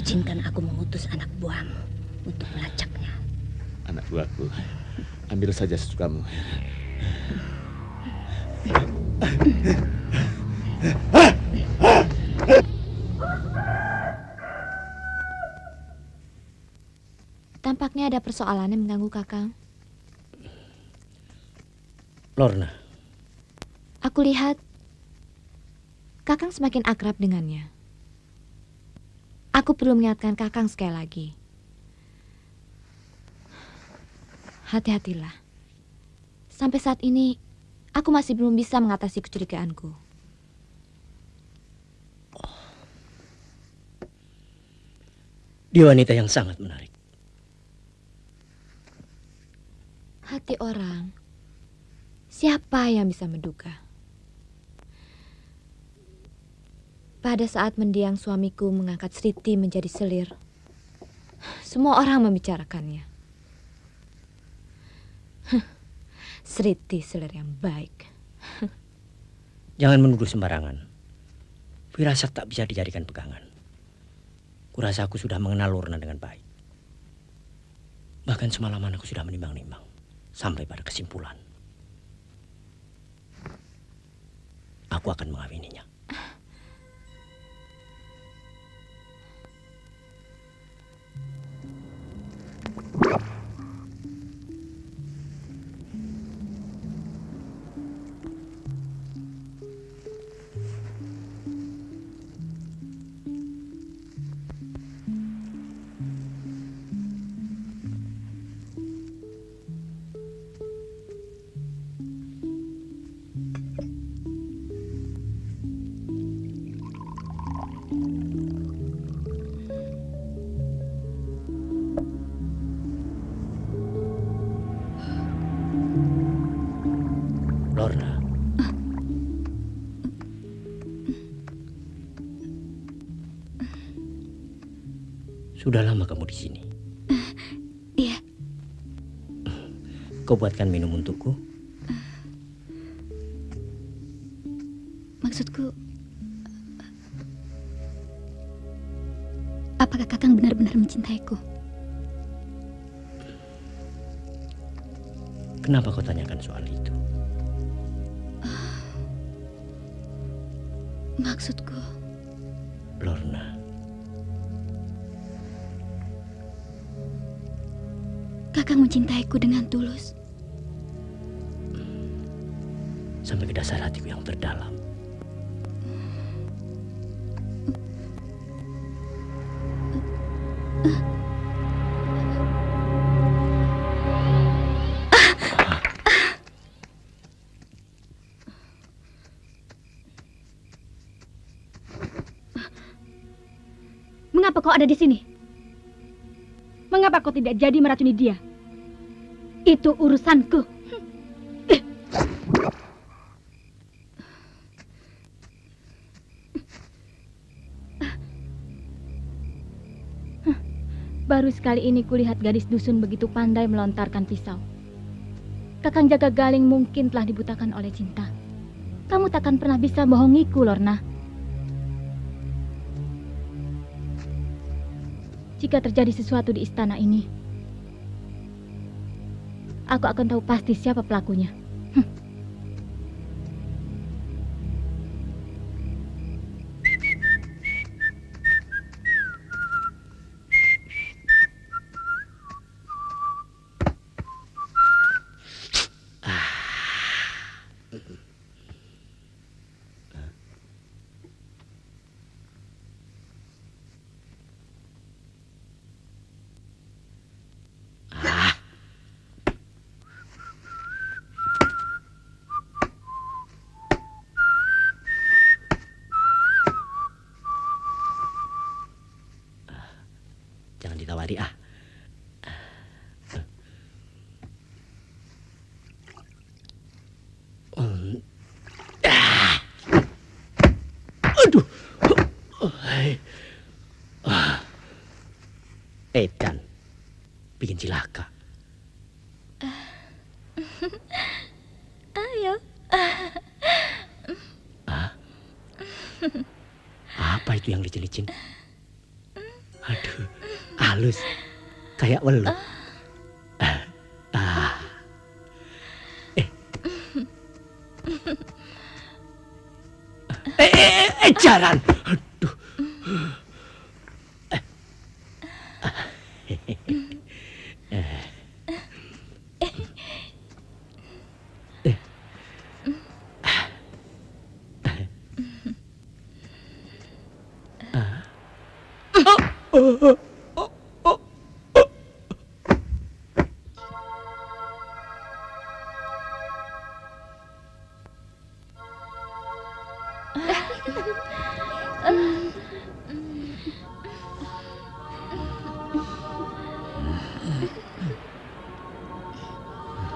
izinkan aku mengutus anak buahmu untuk melacaknya. Anak buahku, ambil saja sesukamu. Tampaknya ada persoalan yang mengganggu Kakang. Lorna. Aku lihat Kakang semakin akrab dengannya. Aku perlu mengingatkan Kakang sekali lagi. Hati-hatilah. Sampai saat ini, aku masih belum bisa mengatasi kecurigaanku. Dia wanita yang sangat menarik. Hati orang, siapa yang bisa menduga? Pada saat mendiang suamiku mengangkat Sriti menjadi selir, semua orang membicarakannya. Sriti selir yang baik. Jangan menuduh sembarangan. Firasat tak bisa dijadikan pegangan. Kurasa aku sudah mengenal Lorna dengan baik. Bahkan semalaman aku sudah menimbang-nimbang sampai pada kesimpulan aku akan mengawininya. Lorna. Sudah lama kamu di sini? Iya. Kau buatkan minum untukku? Maksudku, apakah Kakang benar-benar mencintaiku? Kenapa kau tanyakan soal itu? Maksudku, Lorna. Kakang mencintaiku dengan tulus. Sampai ke dasar hatiku yang terdalam. Mengapa kau ada di sini? Mengapa kau tidak jadi meracuni dia? Itu urusanku. Baru sekali ini kulihat gadis dusun begitu pandai melontarkan pisau. Kakang Jagagaling mungkin telah dibutakan oleh cinta. Kamu takkan pernah bisa bohongiku, Lorna. Jika terjadi sesuatu di istana ini, aku akan tahu pasti siapa pelakunya. Jangan ditawari ah. Aduh. Edan. Bikin cilaka. Ayo. Apa itu yang licin-licin? Aduh, halus. Kayak welut. Jalan. Aduh.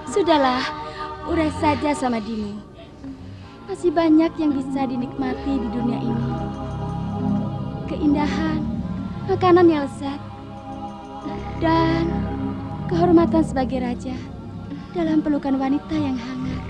Sudahlah, urai saja sama Dimo. Masih banyak yang bisa dinikmati di dunia ini. Keindahan, makanan yang lezat, dan kehormatan sebagai raja dalam pelukan wanita yang hangat.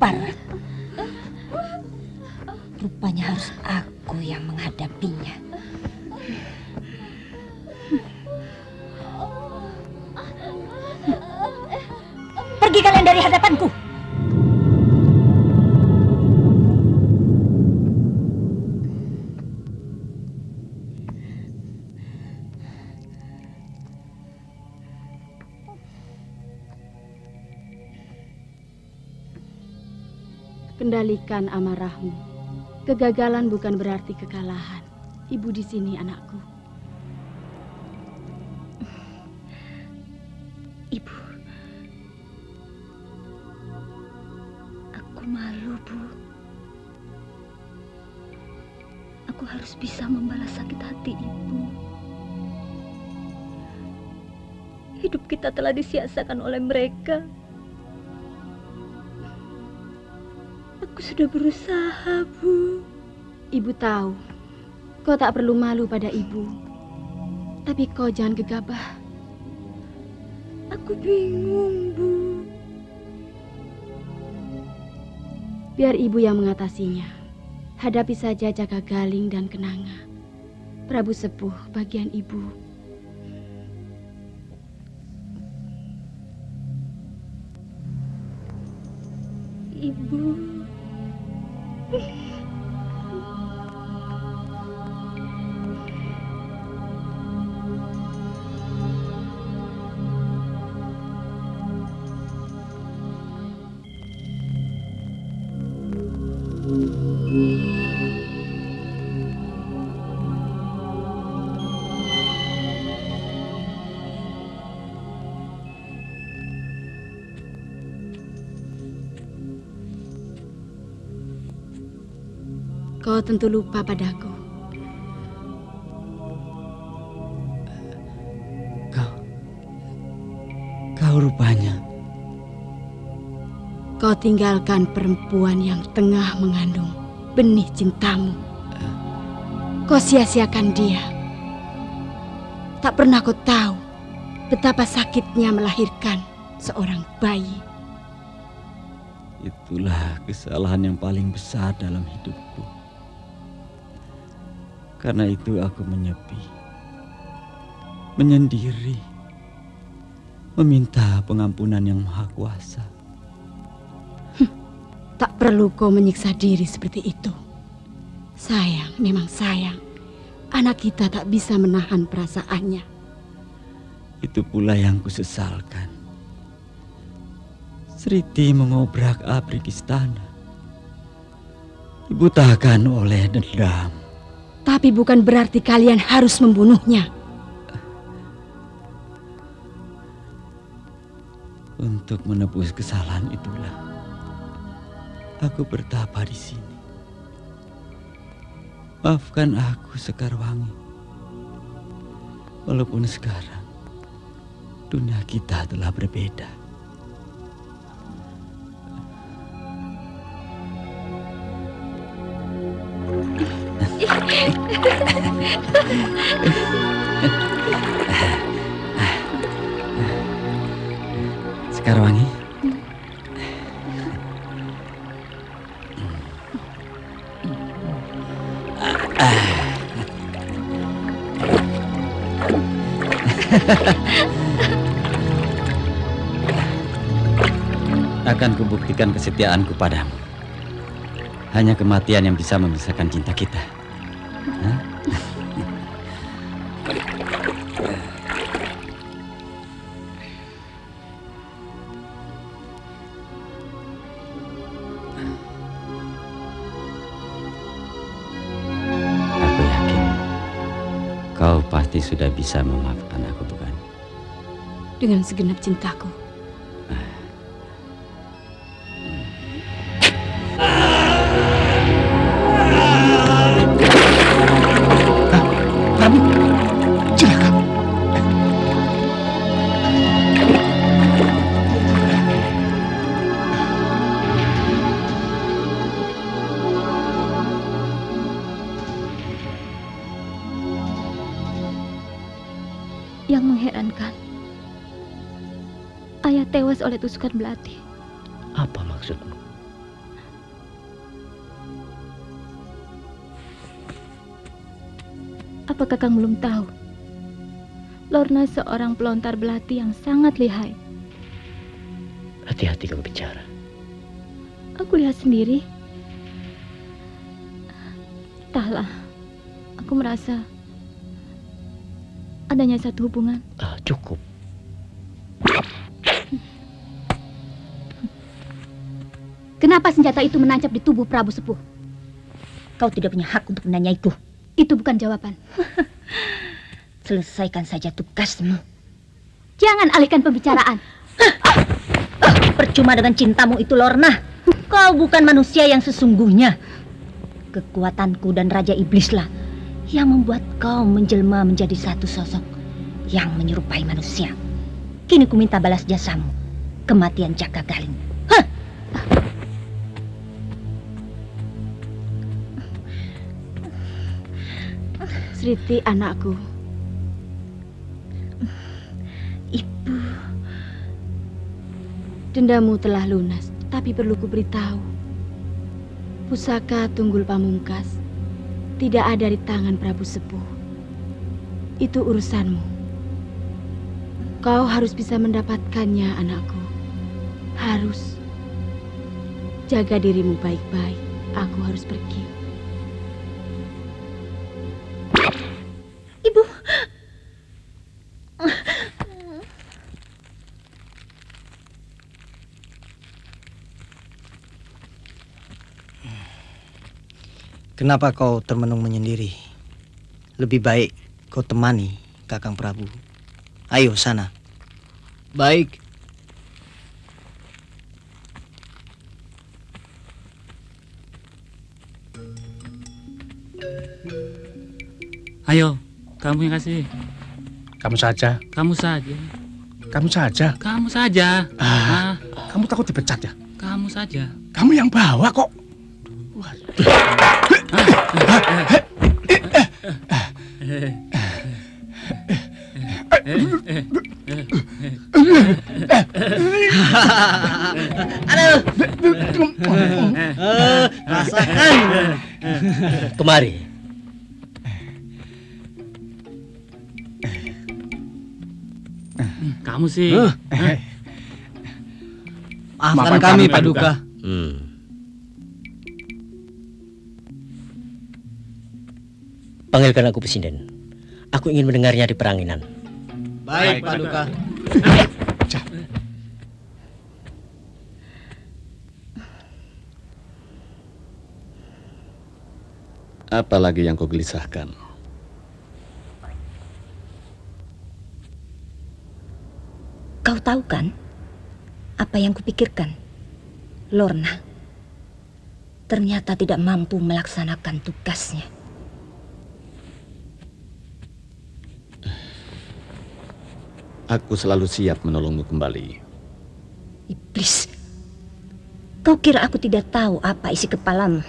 Parah. Rupanya harus aku yang menghadapinya. Pergi kalian dari hadapanku. Kendalikan amarahmu. Kegagalan bukan berarti kekalahan. Ibu di sini, anakku. Ibu, aku malu, Bu. Aku harus bisa membalas sakit hati Ibu. Hidup kita telah disia-siakan oleh mereka. Aku sudah berusaha, Bu. Ibu tahu, kau tak perlu malu pada ibu. Tapi kau jangan gegabah. Aku bingung, Bu. Biar ibu yang mengatasinya. Hadapi saja Jaga Galing dan Kenanga. Prabu Sepuh bagian ibu. Ibu. Kau tentu lupa padaku. Kau rupanya. Kau tinggalkan perempuan yang tengah mengandung benih cintamu. Kau sia-siakan dia. Tak pernah kau tahu betapa sakitnya melahirkan seorang bayi. Itulah kesalahan yang paling besar dalam hidupku. Karena itu aku menyepi, menyendiri, meminta pengampunan yang Maha Kuasa. Tak perlu kau menyiksa diri seperti itu. Sayang, memang sayang. Anak kita tak bisa menahan perasaannya. Itu pula yang kusesalkan. Sriti mengobrak-abrik istana, dibutakan oleh dendam. Tapi bukan berarti kalian harus membunuhnya. Untuk menebus kesalahan itulah aku bertapa di sini. Maafkan aku, Sekarwangi. Walaupun sekarang dunia kita telah berbeda. Sekarwangi. Akan kubuktikan kesetiaanku padamu. Hanya kematian yang bisa memisahkan cinta kita. Hah? Aku yakin kau pasti sudah bisa memaafkan aku, bukan? Dengan segenap cintaku. Yang mengherankan, ayah tewas oleh tusukan belati. Apa maksudmu? Apa Kakang belum tahu? Lorna seorang pelontar belati yang sangat lihai. Hati-hati kau bicara. Aku lihat sendiri. Entahlah, aku merasa adanya satu hubungan. Cukup. Kenapa senjata itu menancap di tubuh Prabu Sepuh? Kau tidak punya hak untuk menanyaiku. Itu bukan jawaban. Selesaikan saja tugasmu. Jangan alihkan pembicaraan. Percuma dengan cintamu itu, Lorna. Kau bukan manusia yang sesungguhnya. Kekuatanku dan Raja Iblislah yang membuat kau menjelma menjadi satu sosok yang menyerupai manusia. Kini ku minta balas jasamu, kematian Jaka Galing. Hah! Sriti, anakku. Ibu. Dendamu telah lunas, tapi perlu ku beritahu. Pusaka Tunggul Pamungkas tidak ada di tangan Prabu Sepuh. Itu urusanmu. Kau harus bisa mendapatkannya, anakku. Harus. Jaga dirimu baik-baik. Aku harus pergi. Ibu. Kenapa kau termenung menyendiri? Lebih baik kau temani Kakang Prabu. Ayo sana. Baik. Ayo, kamu yang kasih. Kamu saja. Kamu saja. Kamu saja. Kamu saja. Kamu takut dipecat ya? Kamu saja. Kamu yang bawa kok. Aduh. Rasakan. Kemari. Kamu sih. Maafkan kami, Paduka. Panggilkan aku Presiden. Aku ingin mendengarnya di peranginan. Baik, Paduka. Apa lagi yang kau gelisahkan? Kau tahu kan apa yang kupikirkan? Lorna ternyata tidak mampu melaksanakan tugasnya. Aku selalu siap menolongmu kembali. Iblis, kau kira aku tidak tahu apa isi kepalamu?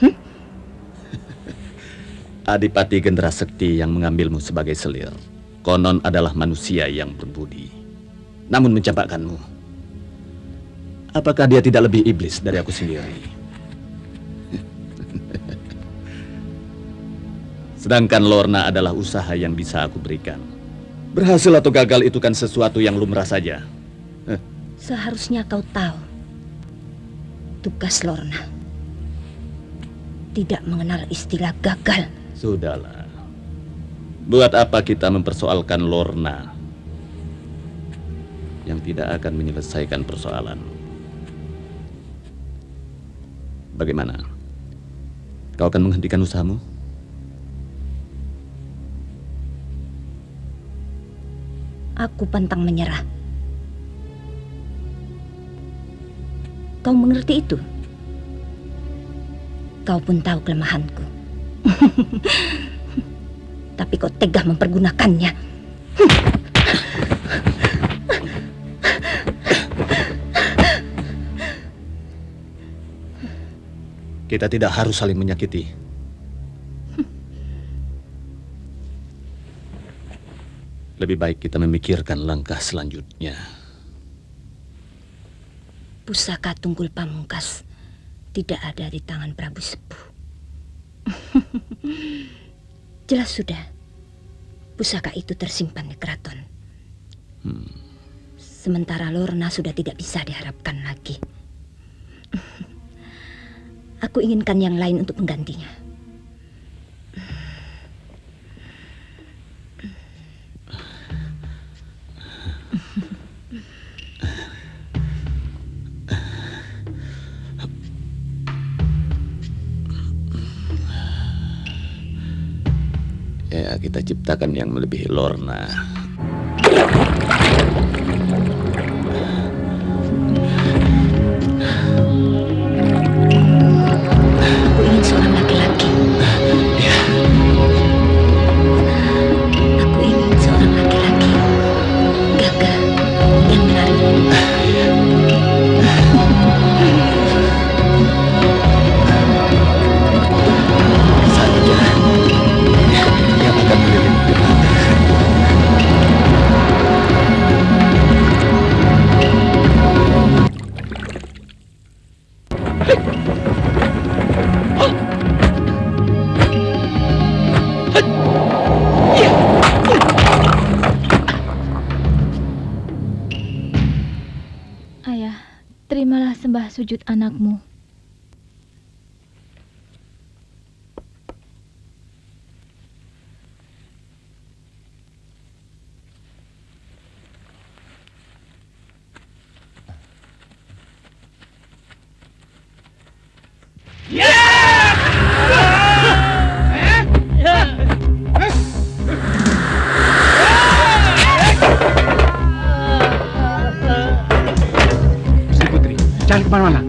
Adipati Gendera Sekti yang mengambilmu sebagai selir konon adalah manusia yang berbudi, namun mencampakkanmu. Apakah dia tidak lebih iblis dari aku sendiri? Sedangkan Lorna adalah usaha yang bisa aku berikan. Berhasil atau gagal itu kan sesuatu yang lumrah saja. Seharusnya kau tahu, tugas Lorna tidak mengenal istilah gagal. Sudahlah. Buat apa kita mempersoalkan Lorna yang tidak akan menyelesaikan persoalan? Bagaimana? Kau akan menghentikan usahamu? Aku pantang menyerah. Kau mengerti itu? Kau pun tahu kelemahanku. Tapi kau tega mempergunakannya. Kita tidak harus saling menyakiti. Lebih baik kita memikirkan langkah selanjutnya. Pusaka Tunggul Pamungkas tidak ada di tangan Prabu Sepuh. Jelas sudah, pusaka itu tersimpan di keraton. Sementara Lorna sudah tidak bisa diharapkan lagi. Aku inginkan yang lain untuk menggantinya. Ya, kita ciptakan yang melebihi Lorna. Aku ingin seorang laki-laki. Aku ingin seorang laki-laki gagah yang menarik. Saja yang akan melindungi kita. Ayah, terimalah sembah sujud anakmu. Gusti Putri, jangan kemana-mana.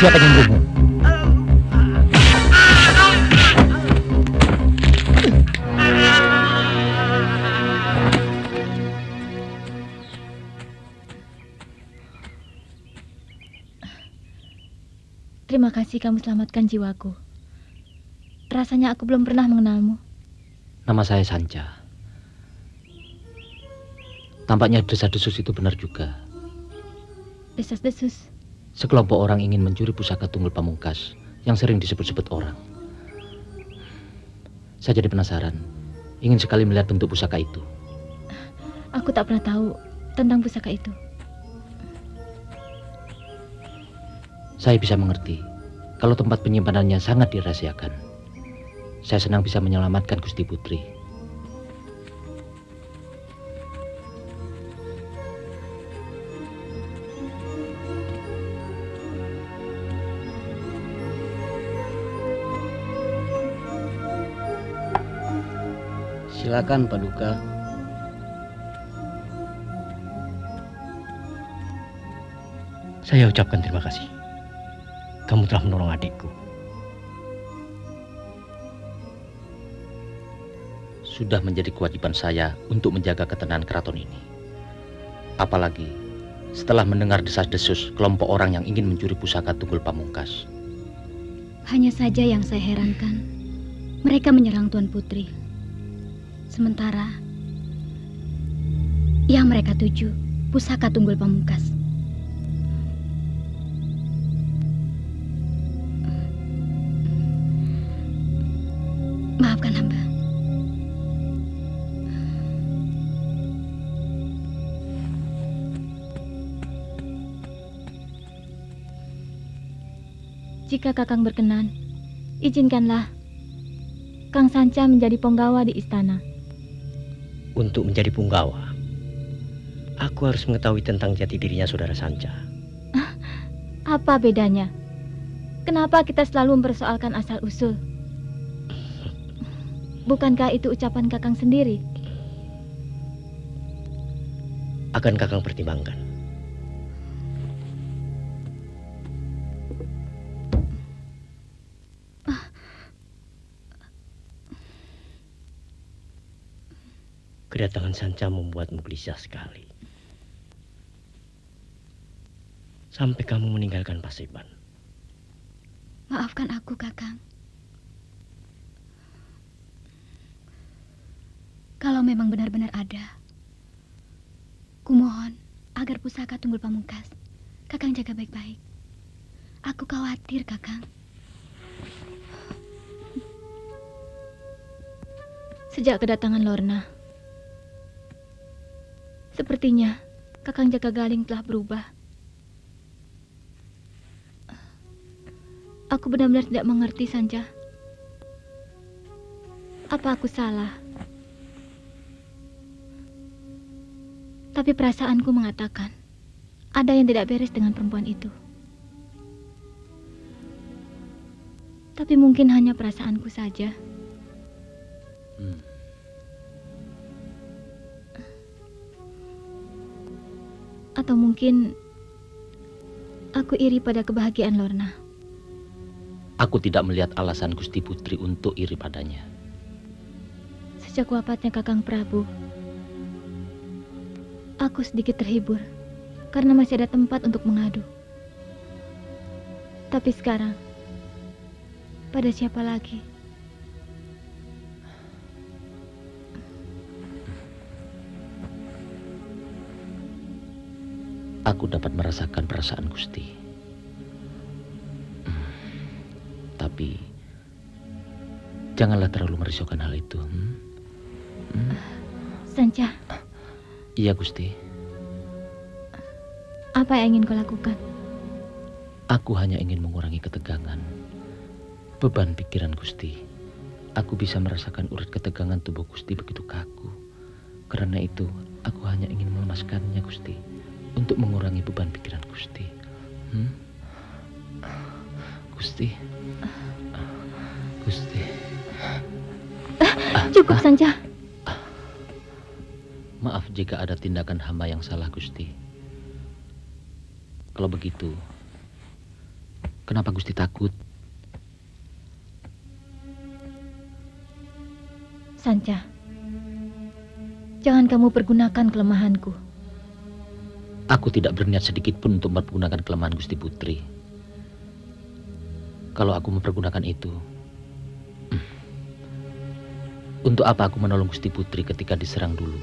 Siapa yang membunuhmu? Terima kasih kamu selamatkan jiwaku. Rasanya aku belum pernah mengenalmu. Nama saya Sanca. Tampaknya desas-desus itu benar juga. Desas-desus. Sekelompok orang ingin mencuri pusaka Tunggul Pamungkas yang sering disebut-sebut orang. Saya jadi penasaran, ingin sekali melihat bentuk pusaka itu. Aku tak pernah tahu tentang pusaka itu. Saya bisa mengerti kalau tempat penyimpanannya sangat dirahasiakan. Saya senang bisa menyelamatkan Gusti Putri. Silakan Paduka. Saya ucapkan terima kasih. Kamu telah menolong adikku. Sudah menjadi kewajiban saya untuk menjaga ketenangan keraton ini. Apalagi setelah mendengar desas-desus kelompok orang yang ingin mencuri pusaka Tunggul Pamungkas. Hanya saja yang saya herankan, mereka menyerang Tuan Putri. Sementara yang mereka tuju pusaka Tunggul Pamungkas. Maafkan hamba. Jika Kakang berkenan, izinkanlah Kang Sanca menjadi penggawa di istana. Untuk menjadi punggawa, aku harus mengetahui tentang jati dirinya saudara Sanca. Apa bedanya? Kenapa kita selalu mempersoalkan asal-usul? Bukankah itu ucapan Kakang sendiri? Akan Kakang pertimbangkan. Kedatangan Sanca membuatmu gelisah sekali. Sampai kamu meninggalkan Paseban. Maafkan aku, Kakang. Kalau memang benar-benar ada, kumohon agar pusaka Tunggul Pamungkas Kakang jaga baik-baik. Aku khawatir, Kakang. Sejak kedatangan Lorna, sepertinya Kakang Jagagaling telah berubah. Aku benar-benar tidak mengerti, Sanca. Apa aku salah? Tapi perasaanku mengatakan ada yang tidak beres dengan perempuan itu. Tapi mungkin hanya perasaanku saja. Atau mungkin aku iri pada kebahagiaan Lorna. Aku tidak melihat alasan Gusti Putri untuk iri padanya. Sejak wafatnya Kakang Prabu, aku sedikit terhibur karena masih ada tempat untuk mengadu. Tapi sekarang, pada siapa lagi? Aku dapat merasakan perasaan Gusti. Tapi janganlah terlalu merisaukan hal itu. Sanca. Iya, Gusti. Apa yang ingin kau lakukan? Aku hanya ingin mengurangi ketegangan, beban pikiran Gusti. Aku bisa merasakan urat ketegangan tubuh Gusti begitu kaku. Karena itu, aku hanya ingin melemaskannya, Gusti, untuk mengurangi beban pikiran Gusti. Gusti. Gusti. Cukup, Sanca. Maaf jika ada tindakan hamba yang salah, Gusti. Kalau begitu, kenapa Gusti takut? Sanca, jangan kamu pergunakan kelemahanku. Aku tidak berniat sedikit pun untuk mempergunakan kelemahan Gusti Putri. Kalau aku mempergunakan itu, untuk apa aku menolong Gusti Putri ketika diserang dulu?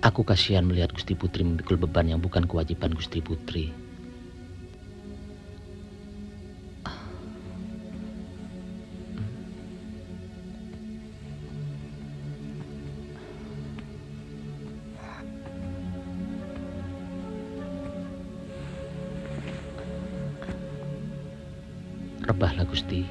Aku kasihan melihat Gusti Putri memikul beban yang bukan kewajiban Gusti Putri. Rebahlah, Gusti.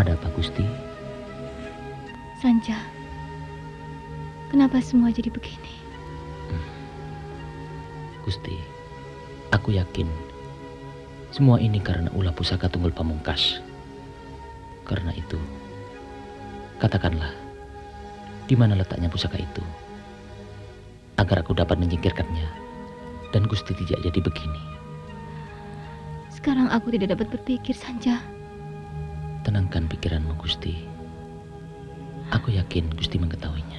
Ada apa, Gusti? Sanja, kenapa semua jadi begini? Gusti, aku yakin semua ini karena ulah pusaka Tunggul Pamungkas. Karena itu, katakanlah, di mana letaknya pusaka itu, agar aku dapat menyingkirkannya dan Gusti tidak jadi begini. Sekarang aku tidak dapat berpikir, Sanja. Tenangkan pikiranmu, Gusti. Aku yakin Gusti mengetahuinya.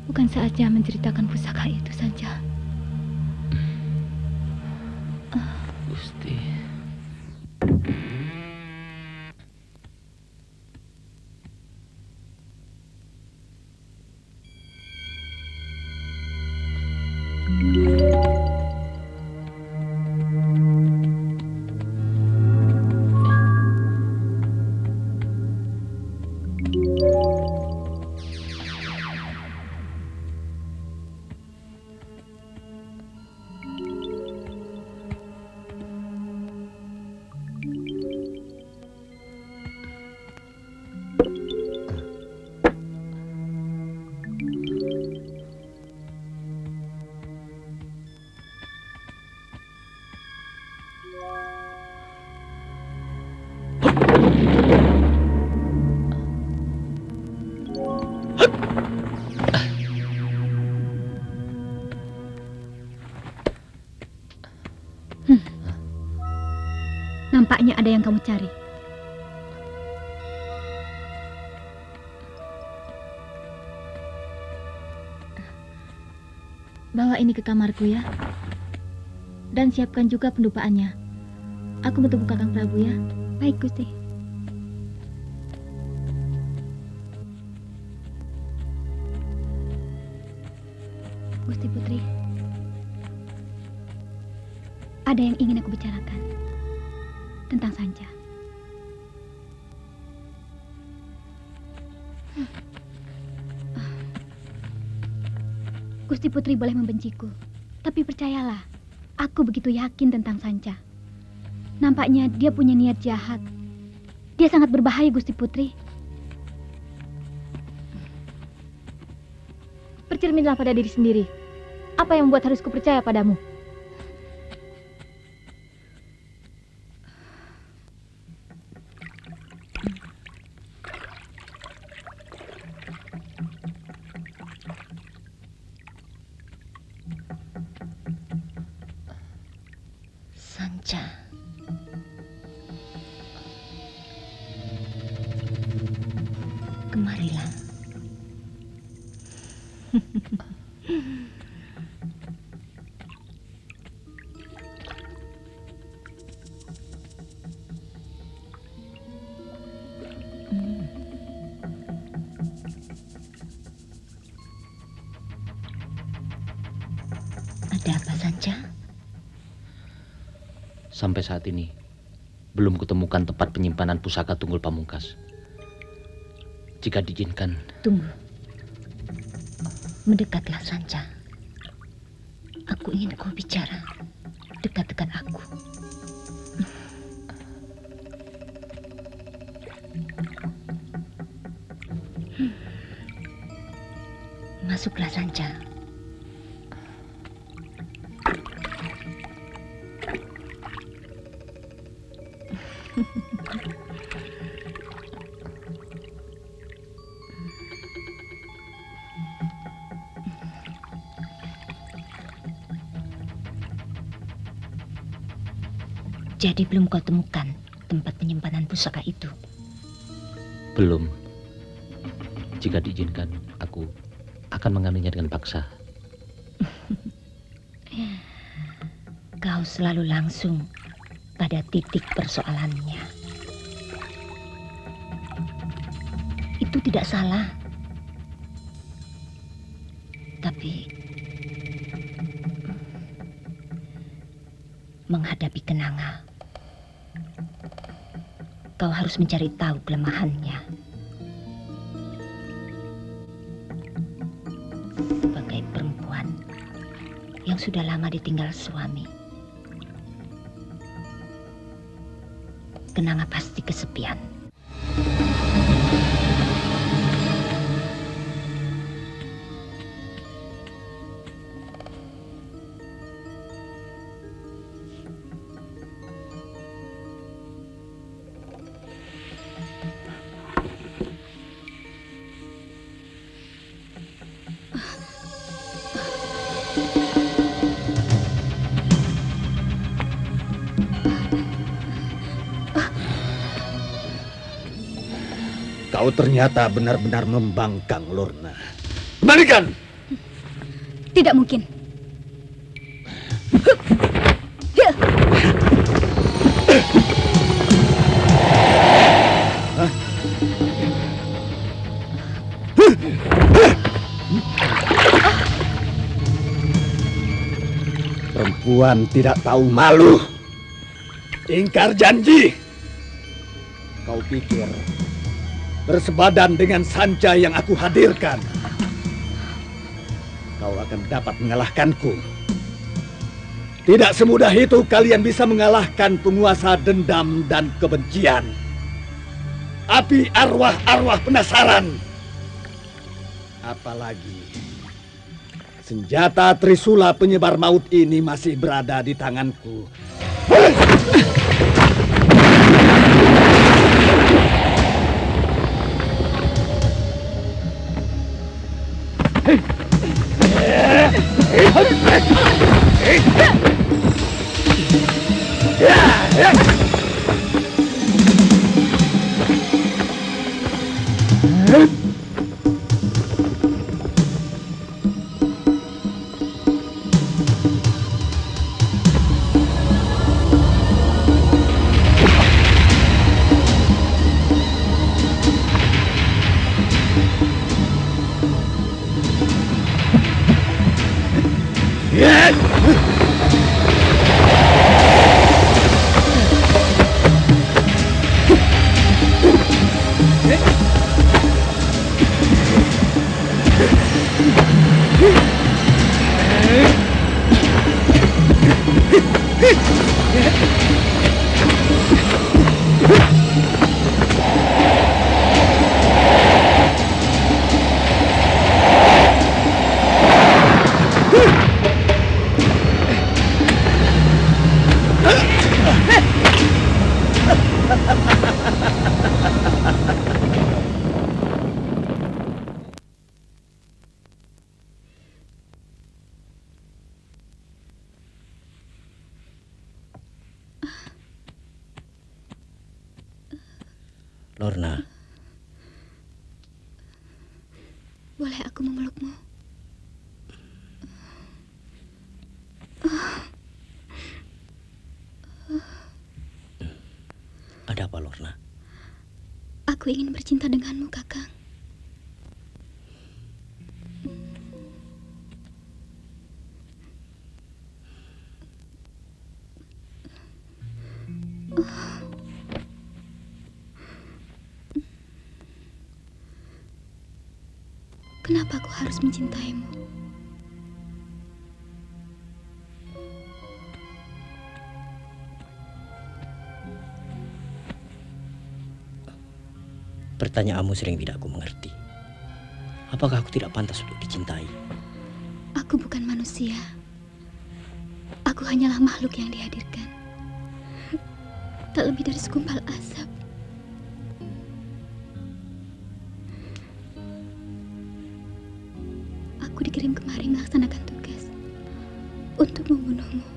Bukan saatnya menceritakan pusaka itu, Sanja. Gusti. Nampaknya ada yang kamu cari. Bawa ini ke kamarku ya. Dan siapkan juga pendupaannya. Aku bertemu Kakang Prabu ya. Baik, Gusti. Gusti Putri, ada yang ingin aku bicarakan tentang Sanja. Gusti Putri boleh membenciku, tapi percayalah, aku begitu yakin tentang Sanja. Nampaknya dia punya niat jahat. Dia sangat berbahaya, Gusti Putri. Bercerminlah pada diri sendiri. Apa yang membuat harus kupercaya padamu? Sanja. Kemarilah. Ada apa, Sanja? Sampai saat ini, belum kutemukan tempat penyimpanan pusaka Tunggul Pamungkas. Jika diizinkan... Tunggu. Mendekatlah, Sanja. Aku ingin kau bicara. Dekat-dekat aku. Masuklah, Sanja. Jadi belum kau temukan tempat penyimpanan pusaka itu? Belum. Jika diizinkan, aku akan mengambilnya dengan paksa. Kau selalu langsung pada titik persoalannya. Itu tidak salah. Tapi menghadapi kenanga, kau harus mencari tahu kelemahannya. Sebagai perempuan yang sudah lama ditinggal suami, Kenanga pasti kesepian. Kau ternyata benar-benar membangkang, Lorna. Kembalikan! Tidak mungkin. Perempuan tidak tahu malu. Ingkar janji. Kau pikir bersebadan dengan Sanca yang aku hadirkan, kau akan dapat mengalahkanku. Tidak semudah itu kalian bisa mengalahkan penguasa dendam dan kebencian. Api arwah-arwah penasaran. Apalagi senjata Trisula penyebar maut ini masih berada di tanganku. Lorna. Boleh aku memelukmu? Ada apa, Lorna? Aku ingin bercinta denganmu, Kakang. Kenapa aku harus mencintaimu? Pertanyaanmu sering tidak aku mengerti. Apakah aku tidak pantas untuk dicintai? Aku bukan manusia. Aku hanyalah makhluk yang dihadirkan. Tak lebih dari segumpal asap. Aku dikirim kemari melaksanakan tugas untuk membunuhmu.